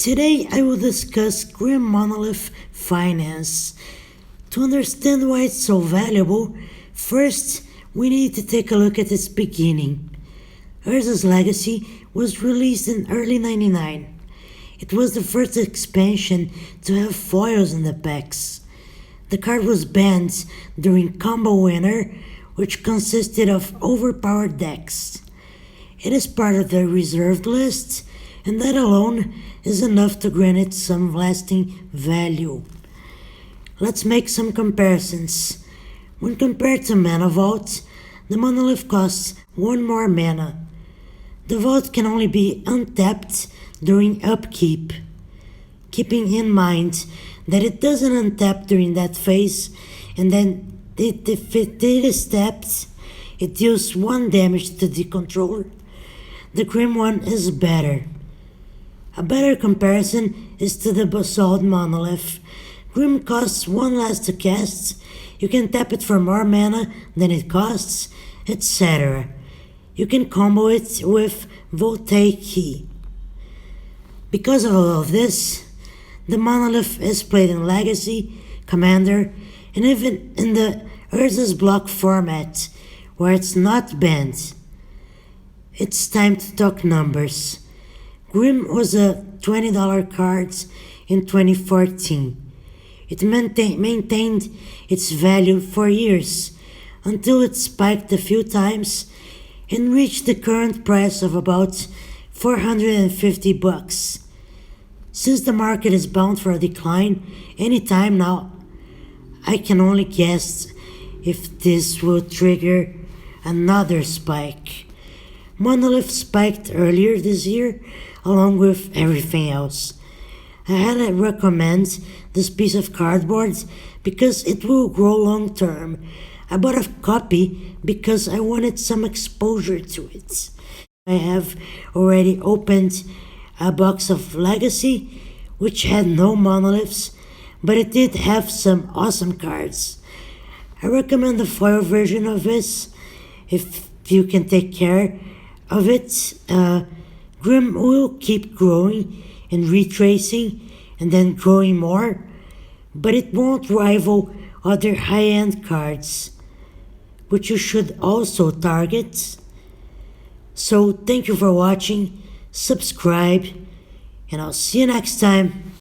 Today I will discuss Grim Monolith Finance. To understand why it's so valuable, first we need to take a look at its beginning. Urza's Legacy was released in early '99. It was the first expansion to have foils in the packs. The card was banned during Combo Winner, which consisted of overpowered decks. It is part of the reserved list, and that alone is enough to grant it some lasting value. Let's make some comparisons. When compared to Mana Vault, the Monolith costs 1 more mana. The Vault can only be untapped during upkeep, keeping in mind that it doesn't untap during that phase, and then if it is tapped, it deals 1 damage to the controller. The Grim one is better. A better comparison is to the Basalt Monolith. Grim costs 1 less to cast, you can tap it for more mana than it costs, etc. You can combo it with Voltaic Key. Because of all of this, the Monolith is played in Legacy, Commander, and even in the Urza's block format, where it's not banned. It's time to talk numbers. Grim was a $20 card in 2014. It maintained its value for years, until it spiked a few times and reached the current price of about $450. Since the market is bound for a decline any time now, I can only guess if this will trigger another spike. Monolith spiked earlier this year along with everything else. I highly recommend this piece of cardboard because it will grow long term. I bought a copy because I wanted some exposure to it. I have already opened a box of Legacy, which had no monoliths, but it did have some awesome cards. I recommend the foil version of this if you can take care of it. Grim will keep growing and retracing and then growing more, but it won't rival other high-end cards, which you should also target. So thank you for watching, subscribe, and I'll see you next time.